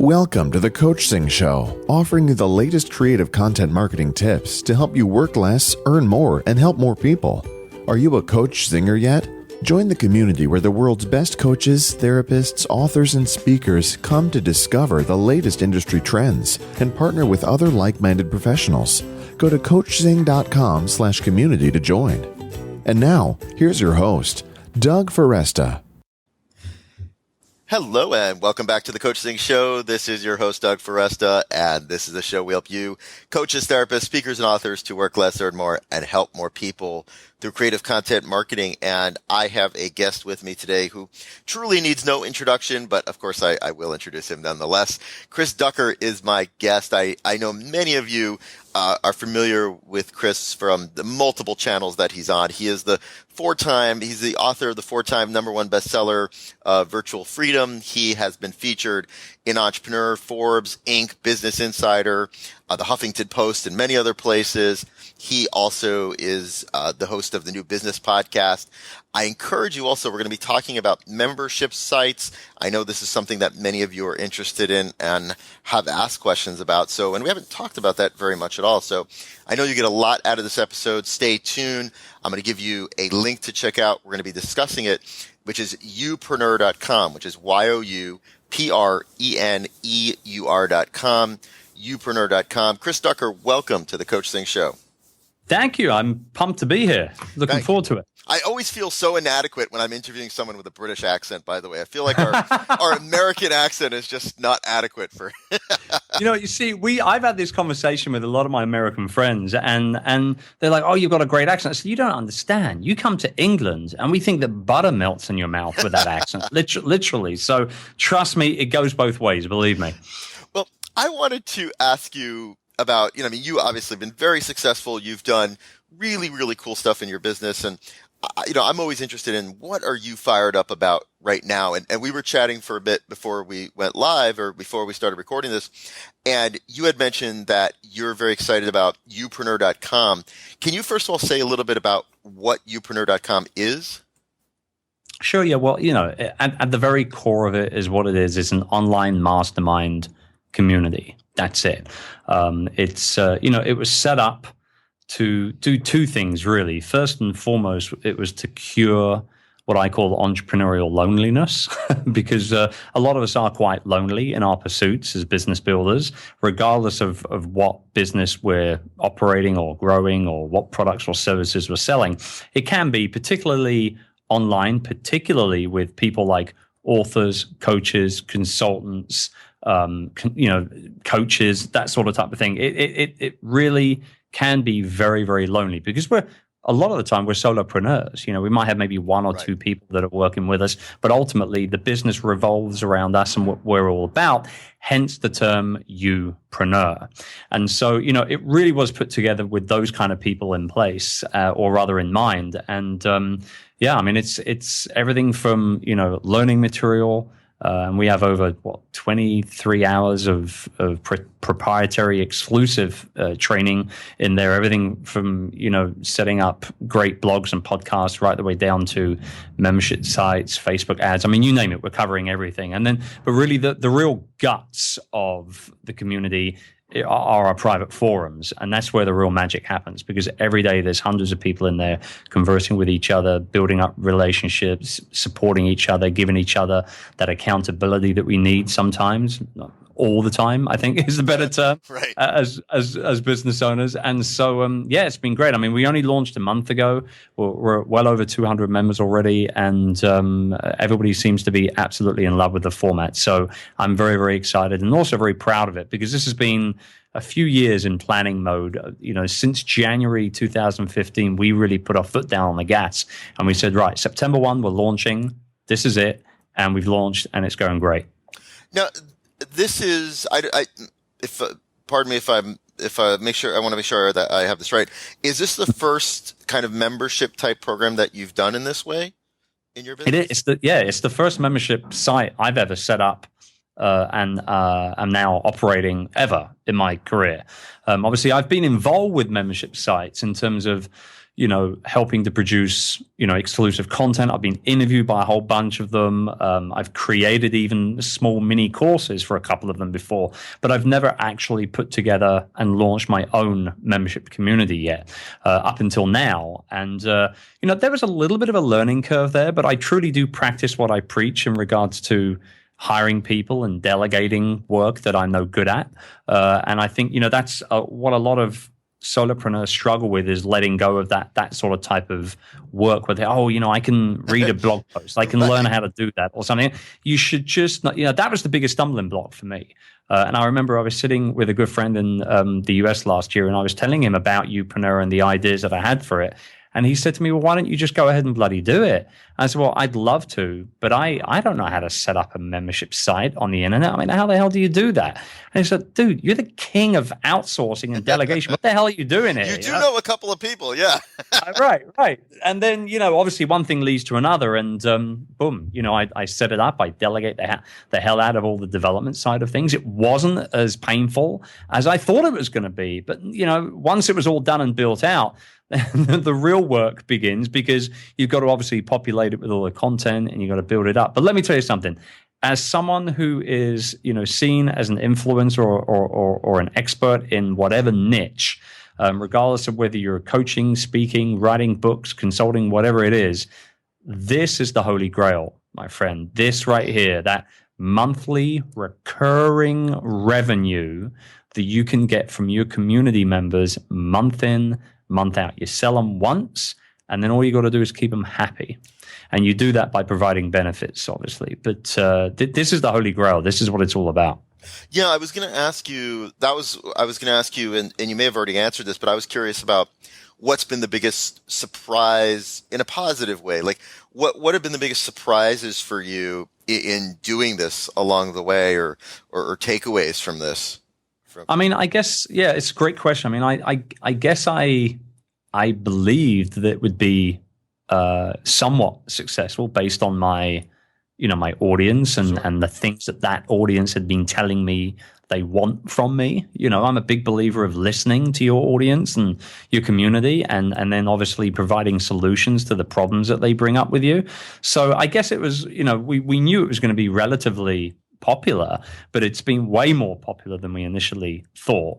Welcome to the Coachzing Show, offering you the latest creative content marketing tips to help you work less, earn more, and help more people. Are you a coach zinger yet? Join the community where the world's best coaches, therapists, authors, and speakers come to discover the latest industry trends and partner with other like-minded professionals. Go to coachzing.com/community to join. And now, here's your host, Doug Foresta. Hello and welcome back to the Coachzing Show. This is your host, Doug Foresta, and this is the show we help you, coaches, therapists, speakers, and authors to work less, earn more, and help more people through creative content marketing. And I have a guest with me today who truly needs no introduction, but of course I will introduce him nonetheless. Chris Ducker is my guest. I know many of you are familiar with Chris from the multiple channels that he's on. He's the author of the 4-time #1 bestseller, Virtual Freedom. He has been featured in Entrepreneur, Forbes, Inc., Business Insider, the Huffington Post, and many other places. He also is the host of the New Business Podcast. I encourage you also, we're going to be talking about membership sites. I know this is something that many of you are interested in and have asked questions about. And we haven't talked about that very much at all. So I know you get a lot out of this episode. Stay tuned. I'm going to give you a link to check out. We're going to be discussing it, which is youpreneur.com, which is youpreneur.com, youpreneur.com. Chris Ducker, welcome to the Coachzing Show. Thank you. I'm pumped to be here. Looking forward to it. I always feel so inadequate when I'm interviewing someone with a British accent, by the way. I feel like our American accent is just not adequate for... You see, I've had this conversation with a lot of my American friends, and they're like, oh, you've got a great accent. I said, you don't understand. You come to England, and we think that butter melts in your mouth with that accent, literally. So trust me, it goes both ways, believe me. Well, I wanted to ask you about, you obviously have been very successful. You've done really, really cool stuff in your business. And, I'm always interested in what are you fired up about right now? And we were chatting for a bit before we went live or before we started recording this. And you had mentioned that you're very excited about youpreneur.com. Can you first of all say a little bit about what youpreneur.com is? Sure. Yeah. Well, at the very core of it is what it is. It's an online mastermind community. That's it. It was set up to do two things, really. First and foremost, it was to cure what I call entrepreneurial loneliness, because a lot of us are quite lonely in our pursuits as business builders, regardless of what business we're operating or growing or what products or services we're selling. It can be particularly online, particularly with people like authors, coaches, consultants, coaches, that sort of type of thing. It really can be very, very lonely because a lot of the time we're solopreneurs. We might have maybe one or two people that are working with us, but ultimately the business revolves around us and what we're all about, hence the term youpreneur. And so, it really was put together with those kind of people in place, or rather in mind. And it's everything from, learning material. And we have over 23 hours of proprietary exclusive training in there. Everything from setting up great blogs and podcasts right the way down to membership sites, Facebook ads. You name it. We're covering everything. But really, the real guts of the community are our private forums, and that's where the real magic happens, because every day there's hundreds of people in there conversing with each other, building up relationships, supporting each other, giving each other that accountability that we need sometimes, not all the time, I think is the better term, right. as business owners. And so it's been great. We only launched a month ago. We're well over 200 members already, and everybody seems to be absolutely in love with the format. So I'm very, very excited and also very proud of it, because this has been a few years in planning mode. Since January 2015, we really put our foot down on the gas and we said, right, September 1, we're launching. This is it. And we've launched and it's going great. Now, this is, pardon me if I make sure, I want to make sure that I have this right. Is this the first kind of membership type program that you've done in this way in your business? It's the first membership site I've ever set up. And I'm now operating ever in my career. Obviously, I've been involved with membership sites in terms of, helping to produce, exclusive content. I've been interviewed by a whole bunch of them. I've created even small mini courses for a couple of them before, but I've never actually put together and launched my own membership community yet, up until now. And, there was a little bit of a learning curve there, but I truly do practice what I preach in regards to hiring people and delegating work that I'm no good at. And I think, that's what a lot of solopreneurs struggle with, is letting go of that sort of type of work where they, I can read a blog post, I can learn how to do that or something. You should just not, that was the biggest stumbling block for me. And I remember I was sitting with a good friend in the US last year, and I was telling him about Upreneur and the ideas that I had for it. And he said to me, well, why don't you just go ahead and bloody do it? I said, well, I'd love to, but I don't know how to set up a membership site on the internet. I mean, how the hell do you do that? And he said, dude, you're the king of outsourcing and delegation. What the hell are you doing here? You do know a couple of people, yeah. Right. And then, obviously one thing leads to another, and boom, I set it up. I delegate the hell out of all the development side of things. It wasn't as painful as I thought it was going to be. But, once it was all done and built out, the real work begins, because you've got to obviously populate it with all the content and you've got to build it up. But let me tell you something. As someone who is, seen as an influencer or an expert in whatever niche, regardless of whether you're coaching, speaking, writing books, consulting, whatever it is, this is the holy grail, my friend. This right here, that monthly recurring revenue that you can get from your community members month in, month out. You sell them once, and then all you got to do is keep them happy. And you do that by providing benefits, obviously. But this is the holy grail. This is what it's all about. Yeah, I was going to ask you, and you may have already answered this, but I was curious about what's been the biggest surprise in a positive way. Like, what have been the biggest surprises for you in doing this along the way, or takeaways from this? I mean, I guess, yeah, it's a great question. I mean, I guess I believed that it would be somewhat successful based on my audience and the things that audience had been telling me they want from me. I'm a big believer of listening to your audience and your community, and then obviously providing solutions to the problems that they bring up with you. So I guess it was, we knew it was going to be relatively popular, but it's been way more popular than we initially thought.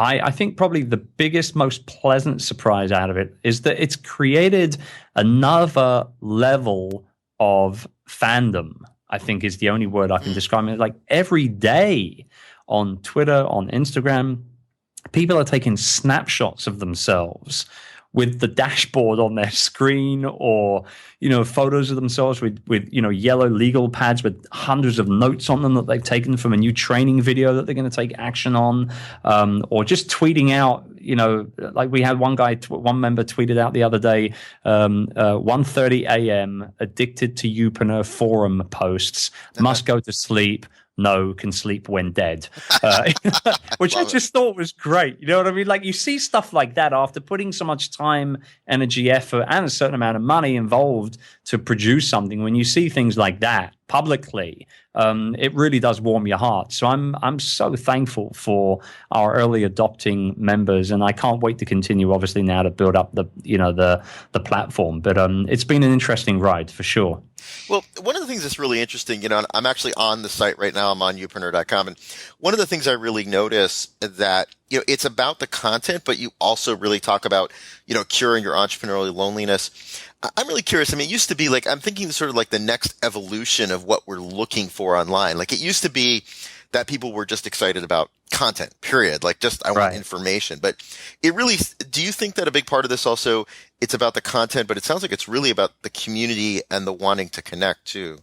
I think probably the biggest, most pleasant surprise out of it is that it's created another level of fandom, I think is the only word I can describe it. Like every day on Twitter, on Instagram, people are taking snapshots of themselves with the dashboard on their screen, or photos of themselves with yellow legal pads with hundreds of notes on them that they've taken from a new training video that they're going to take action on, or just tweeting out. Like we had one member tweeted out the other day, 1:30 a.m. addicted to Upreneur forum posts, must go to sleep. No, can sleep when dead, which I just thought was great. You know what I mean? Like you see stuff like that after putting so much time, energy, effort, and a certain amount of money involved to produce something. When you see things like that publicly, it really does warm your heart. So I'm so thankful for our early adopting members, and I can't wait to continue. Obviously now to build up the platform, but it's been an interesting ride for sure. Well, one of the things that's really interesting, I'm actually on the site right now. I'm on upreneur.com. And one of the things I really notice that, it's about the content, but you also really talk about, curing your entrepreneurial loneliness. I'm really curious. I mean, it used to be like, I'm thinking sort of like the next evolution of what we're looking for online. Like it used to be that people were just excited about content, period. Like just, I want information. But it really, do you think that a big part of this also, it's about the content, but it sounds like it's really about the community and the wanting to connect too?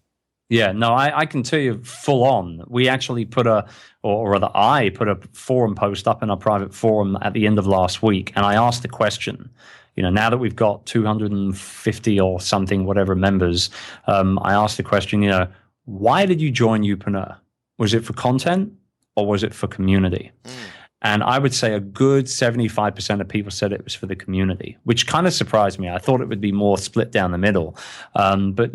Yeah, no, I can tell you full on. We actually put I put a forum post up in our private forum at the end of last week. And I asked the question, now that we've got 250 or something, whatever members, I asked the question, why did you join Upreneur? Was it for content or was it for community? And I would say a good 75% of people said it was for the community, which kind of surprised me. I thought it would be more split down the middle. But,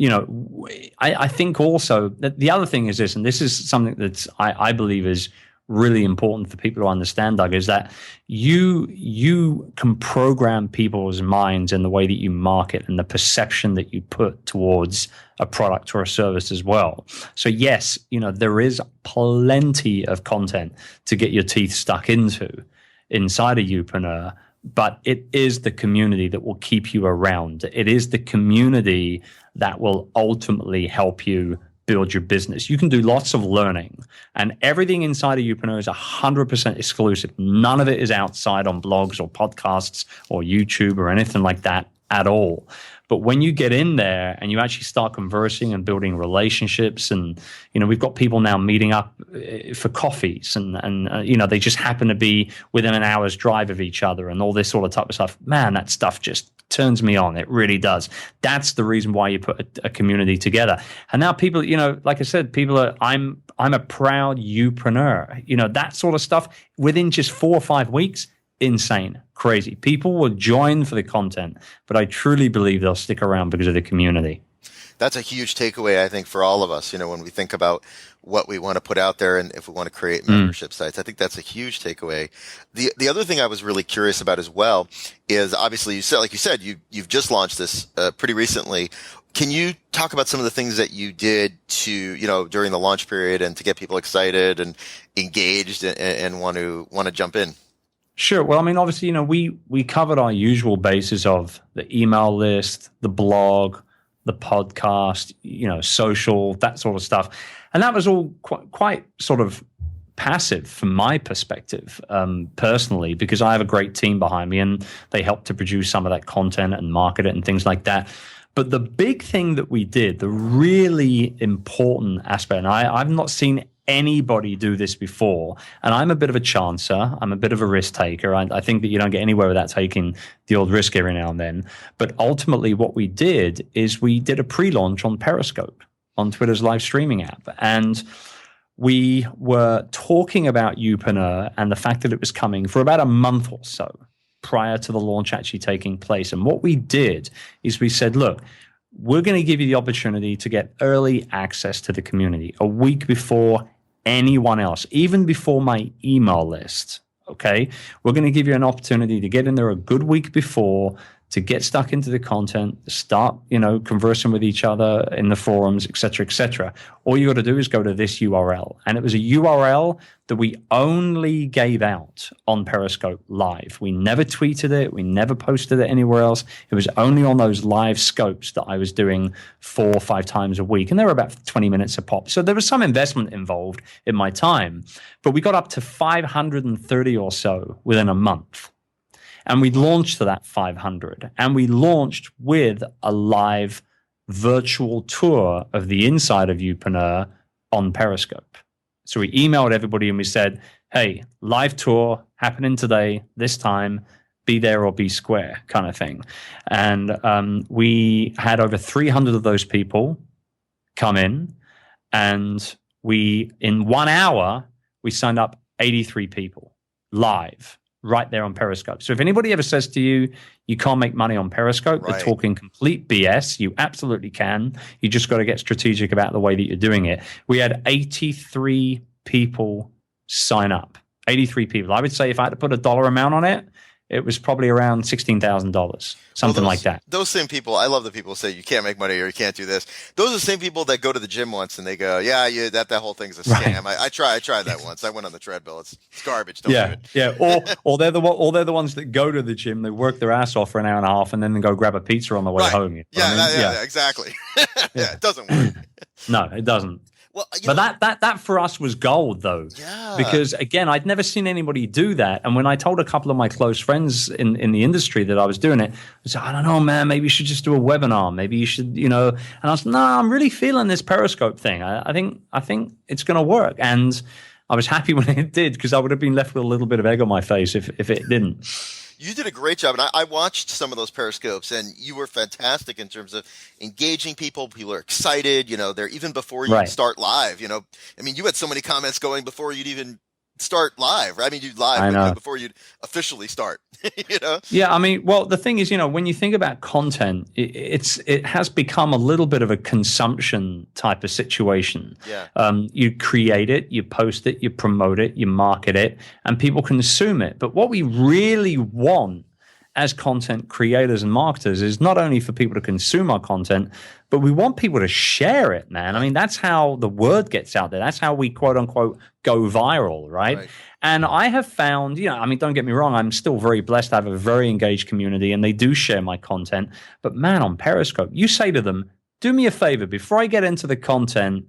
I think also that the other thing is this, and this is something that I believe is really important for people to understand, Doug, is that you can program people's minds in the way that you market and the perception that you put towards a product or a service as well. So yes, there is plenty of content to get your teeth stuck into inside of Youpreneur, but it is the community that will keep you around. It is the community that will ultimately help you build your business. You can do lots of learning, and everything inside of Youpreneur is 100% exclusive. None of it is outside on blogs or podcasts or YouTube or anything like that at all. But when you get in there and you actually start conversing and building relationships, and we've got people now meeting up for coffees, and they just happen to be within an hour's drive of each other, and all this sort of type of stuff. Man, that stuff just turns me on. It really does. That's the reason why you put a community together. And now people, like I said, people are. I'm a proud Youpreneur. That sort of stuff within just 4 or 5 weeks. Insane, crazy. People will join for the content, but I truly believe they'll stick around because of the community. That's a huge takeaway, I think, for all of us, when we think about what we want to put out there and if we want to create membership sites. I think that's a huge takeaway. The other thing I was really curious about as well is, obviously, you've just launched this pretty recently. Can you talk about some of the things that you did to, during the launch period and to get people excited and engaged and want to jump in? Sure. Well, obviously, we covered our usual bases of the email list, the blog, the podcast, social, that sort of stuff. And that was all quite sort of passive from my perspective, personally, because I have a great team behind me and they help to produce some of that content and market it and things like that. But the big thing that we did, the really important aspect, and I've not seen anybody do this before, and I'm a bit of a chancer. I'm a bit of a risk taker. I think that you don't get anywhere without taking the old risk every now and then. But ultimately what we did is we did a pre-launch on Periscope, on Twitter's live streaming app. And we were talking about Youpreneur and the fact that it was coming for about a month or so prior to the launch actually taking place. And what we did is we said, look, we're going to give you the opportunity to get early access to the community a week before anyone else, even before my email list. Okay. We're going to give you an opportunity to get in there a good week before, to get stuck into the content, start, conversing with each other in the forums, et cetera, et cetera. All you got to do is go to this URL. And it was a URL that we only gave out on Periscope live. We never tweeted it. We never posted it anywhere else. It was only on those live scopes that I was doing 4 or 5 times a week. And they were about 20 minutes a pop. So there was some investment involved in my time. But we got up to 530 or so within a month. And we launched to that 500. And we launched with a live virtual tour of the inside of Youpreneur on Periscope. So we emailed everybody and we said, hey, live tour happening today, this time, be there or be square kind of thing. And we had over 300 of those people come in. And in 1 hour, we signed up 83 people live. Right there on Periscope. So if anybody ever says to you, you can't make money on Periscope, They're talking complete BS. You absolutely can. You just got to get strategic about the way that you're doing it. We had 83 people sign up. 83 people. I would say if I had to put a dollar amount on it, it was probably around $16,000, something like that. Those same people, I love the people who say you can't make money or you can't do this. Those are the same people that go to the gym once and they go, that whole thing's a scam. Right. I tried that once. I went on the treadmill. It's garbage. Don't do it. Yeah. Or they're the ones that go to the gym. They work their ass off for an hour and a half and then they go grab a pizza on the way home. Yeah, exactly. It doesn't work. No, it doesn't. Well, but that for us was gold, though. Yeah. Because, again, I'd never seen anybody do that. And when I told a couple of my close friends in the industry that I was doing it, I said, I don't know, man, maybe you should just do a webinar. Maybe you should, And I was, no, I'm really feeling this Periscope thing. I think it's going to work. And I was happy when it did, because I would have been left with a little bit of egg on my face if it didn't. You did a great job, and I watched some of those Periscopes, and you were fantastic in terms of engaging people. People are excited, they're even before you start live, you had so many comments going before you'd even start live. I mean, you'd live but, before you'd officially start. Yeah, I mean, well, the thing is, when you think about content, it has become a little bit of a consumption type of situation. Yeah. You create it, you post it, you promote it, you market it, and people consume it. But what we really want as content creators and marketers is not only for people to consume our content, but we want people to share it, man. I mean, that's how the word gets out there. That's how we, quote unquote, go viral, right? And I have found, I mean, don't get me wrong, I'm still very blessed to have a very engaged community, and they do share my content. But man, on Periscope, you say to them, do me a favor, before I get into the content,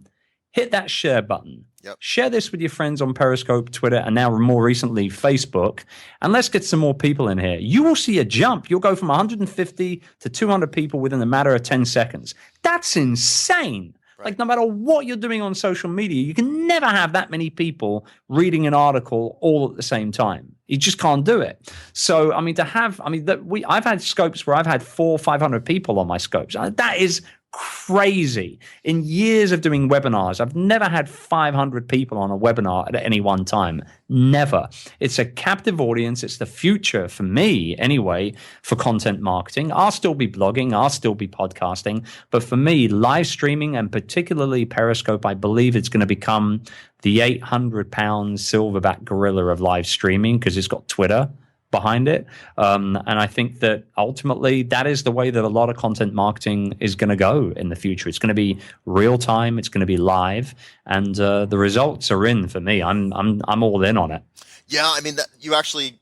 hit that share button. Yep. Share this with your friends on Periscope, Twitter, and now more recently, Facebook. And let's get some more people in here. You will see a jump. You'll go from 150 to 200 people within a matter of 10 seconds. That's insane. Right. Like, no matter what you're doing on social media, you can never have that many people reading an article all at the same time. You just can't do it. So, I mean, I've had scopes where I've had 400 or 500 people on my scopes. That is crazy. In years of doing webinars, I've never had 500 people on a webinar at any one time. Never. It's a captive audience. It's the future for me anyway for content marketing. I'll still be blogging. I'll still be podcasting. But for me, live streaming and particularly Periscope, I believe it's going to become the 800-pound silverback gorilla of live streaming because it's got Twitter behind it. And I think that ultimately that is the way that a lot of content marketing is going to go in the future. It's going to be real time. It's going to be live, and the results are in for me. I'm all in on it. Yeah. I mean, you actually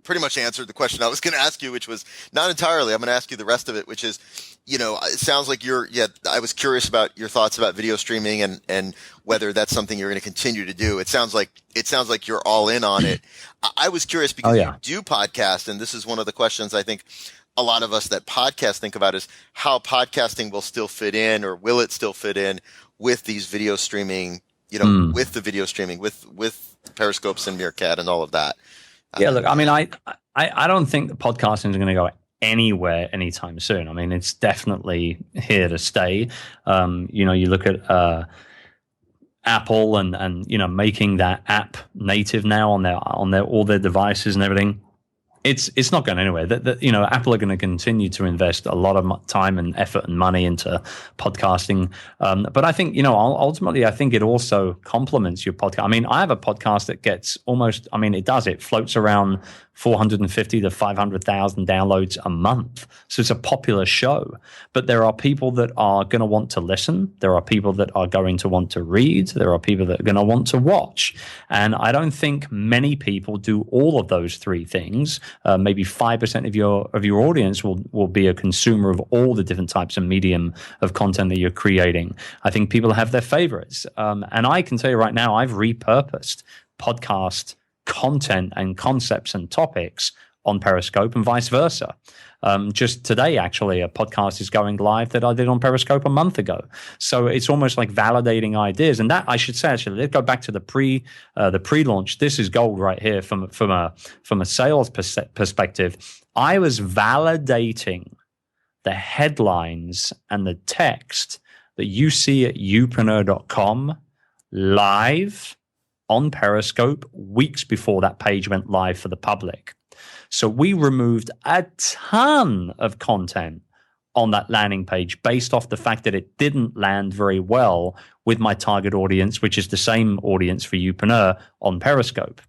pretty much answered the question I was going to ask you, which was not entirely. I'm going to ask you the rest of it, which is, it sounds like I was curious about your thoughts about video streaming and whether that's something you're going to continue to do. It sounds like you're all in on it. I was curious because you do podcast, and this is one of the questions I think a lot of us that podcast think about is how podcasting will still fit in, or will it still fit in with these video streaming, with the video streaming, with Periscopes and Meerkat and all of that. Yeah, look, I mean, I don't think that podcasting is going to go anywhere anytime soon. I mean, it's definitely here to stay. You look at Apple and making that app native now on their all their devices and everything. It's not going anywhere. Apple are going to continue to invest a lot of time and effort and money into podcasting. But I think, ultimately, I think it also complements your podcast. I mean, I have a podcast that gets it floats around 450 to 500,000 downloads a month. So it's a popular show. But there are people that are going to want to listen. There are people that are going to want to read. There are people that are going to want to watch. And I don't think many people do all of those three things. Maybe 5% of your audience will be a consumer of all the different types of medium of content that you're creating. I think people have their favorites. And I can tell you right now, I've repurposed podcast content and concepts and topics on Periscope and vice versa. Just today, actually, a podcast is going live that I did on Periscope a month ago. So it's almost like validating ideas. And that, I should say, actually, let's go back to the pre-launch. This is gold right here from a sales perspective. I was validating the headlines and the text that you see at youpreneur.com live on Periscope weeks before that page went live for the public. So we removed a ton of content on that landing page based off the fact that it didn't land very well with my target audience, which is the same audience for Youpreneur on Periscope.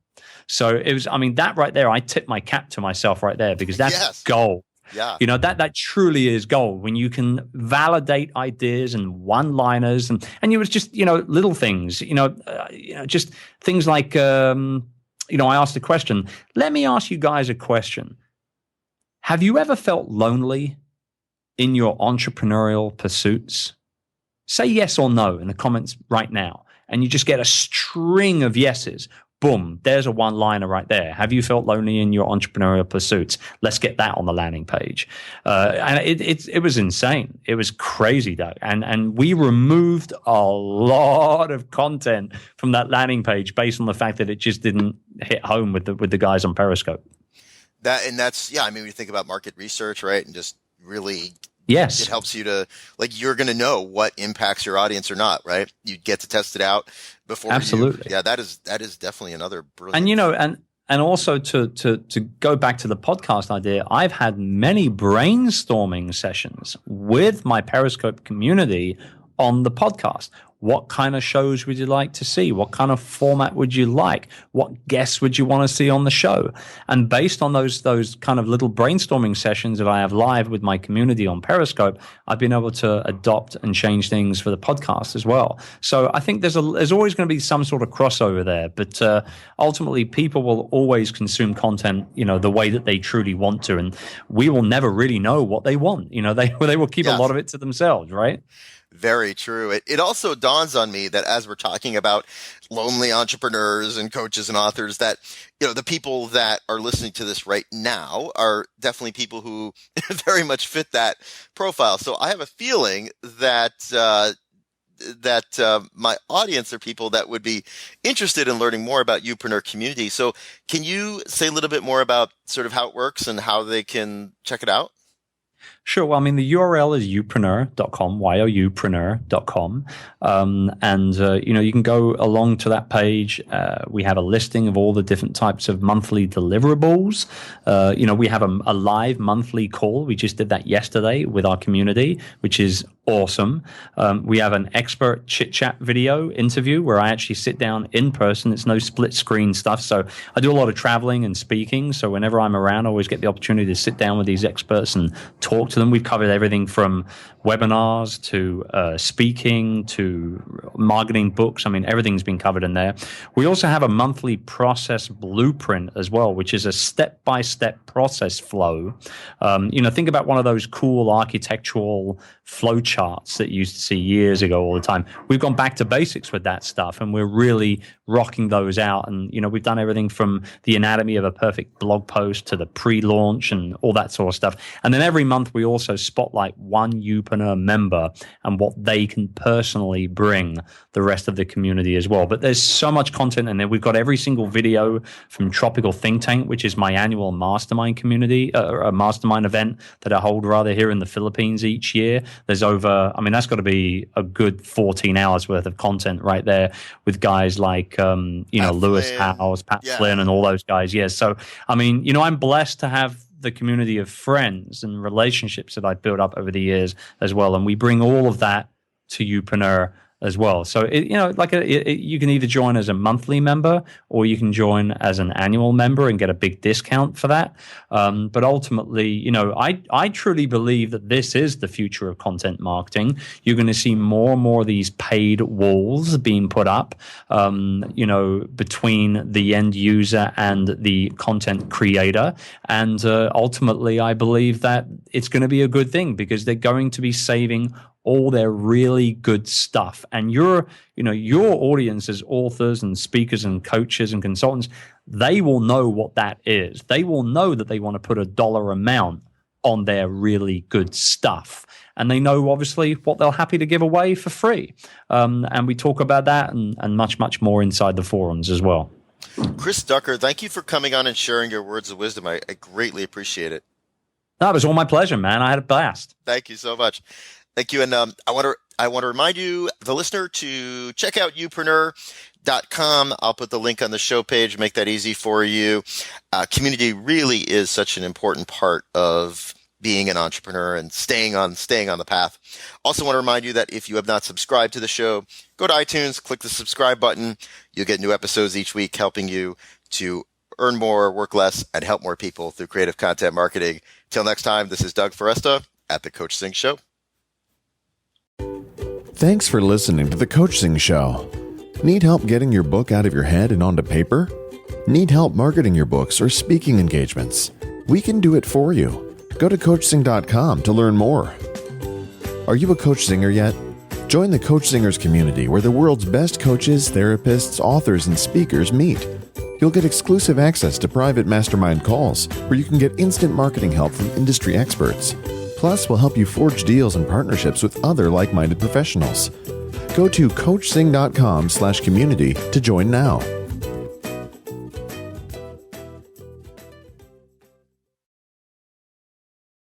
So it was, that right there, I tip my cap to myself right there because that's gold. Yeah. That truly is gold when you can validate ideas and one-liners and it was just, little things, just things like, I asked a question. Let me ask you guys a question. Have you ever felt lonely in your entrepreneurial pursuits? Say yes or no in the comments right now. And you just get a string of yeses. Boom, there's a one-liner right there. Have you felt lonely in your entrepreneurial pursuits? Let's get that on the landing page. And it was insane. It was crazy, Doug. And we removed a lot of content from that landing page based on the fact that it just didn't hit home with the guys on Periscope. When you think about market research, right, and just really Yes. It helps you to, like, you're going to know what impacts your audience or not, right? You get to test it out before. Absolutely. That is definitely another brilliant. And, you know, and also to go back to the podcast idea, I've had many brainstorming sessions with my Periscope community on the podcast. What kind of shows would you like to see? What kind of format would you like? What guests would you want to see on the show? And based on those kind of little brainstorming sessions that I have live with my community on Periscope, I've been able to adopt and change things for the podcast as well. So I think there's always going to be some sort of crossover there, but ultimately people will always consume content, you know, the way that they truly want to, and we will never really know what they want. You know, they will keep a lot of it to themselves, right? Very true. It also dawns on me that as we're talking about lonely entrepreneurs and coaches and authors, that, you know, the people that are listening to this right now are definitely people who very much fit that profile. So I have a feeling that my audience are people that would be interested in learning more about Youpreneur community. So can you say a little bit more about sort of how it works and how they can check it out? Sure. Well, I mean, the URL is youpreneur.com, youpreneur.com. You know, you can go along to that page. We have a listing of all the different types of monthly deliverables. You know, we have a live monthly call. We just did that yesterday with our community, which is awesome. We have an expert chit-chat video interview where I actually sit down in person. It's no split screen stuff. So I do a lot of traveling and speaking. So whenever I'm around, I always get the opportunity to sit down with these experts and talk to them. We've covered everything from webinars to speaking to marketing books. I mean, everything's been covered in there. We also have a monthly process blueprint as well, which is a step-by-step process flow. You know, think about one of those cool architectural flow charts that you used to see years ago all the time. We've gone back to basics with that stuff, and we're really rocking those out. And, you know, we've done everything from the anatomy of a perfect blog post to the pre-launch and all that sort of stuff. And then every month we also spotlight one Youpreneur member and what they can personally bring the rest of the community as well. But there's so much content in there. We've got every single video from Tropical Think Tank, which is my annual mastermind community, a mastermind event that I hold rather here in the Philippines each year. There's over, I mean, that's got to be a good 14 hours worth of content right there with guys like, you know, Lewis Howes, Pat Flynn, and all those guys. Yeah. So, I mean, you know, I'm blessed to have the community of friends and relationships that I've built up over the years as well. And we bring all of that to Youpreneur as well. So, you know, like you can either join as a monthly member or you can join as an annual member and get a big discount for that. But ultimately, you know, I truly believe that this is the future of content marketing. You're going to see more and more of these paid walls being put up, you know, between the end user and the content creator. And ultimately, I believe that it's going to be a good thing because they're going to be saving all their really good stuff. And your audience as authors and speakers and coaches and consultants, they will know what that is. They will know that they want to put a dollar amount on their really good stuff. And they know, obviously, what they're happy to give away for free. And we talk about that and much, much more inside the forums as well. Chris Ducker, thank you for coming on and sharing your words of wisdom. I greatly appreciate it. No, it was all my pleasure, man. I had a blast. Thank you so much. Thank you. And I want to remind you, the listener, to check out youpreneur.com. I'll put the link on the show page, make that easy for you. Community really is such an important part of being an entrepreneur and staying on the path. Also want to remind you that if you have not subscribed to the show, go to iTunes, click the subscribe button. You'll get new episodes each week helping you to earn more, work less, and help more people through creative content marketing. Till next time, this is Doug Foresta at the Coachzing Show. Thanks for listening to the Coachzing Show. Need help getting your book out of your head and onto paper? Need help marketing your books or speaking engagements? We can do it for you. Go to Coachzing.com to learn more. Are you a Coach Zinger yet? Join the Coach Zingers community where the world's best coaches, therapists, authors, and speakers meet. You'll get exclusive access to private mastermind calls where you can get instant marketing help from industry experts. Plus, we'll help you forge deals and partnerships with other like-minded professionals. Go to coachzing.com/community to join now.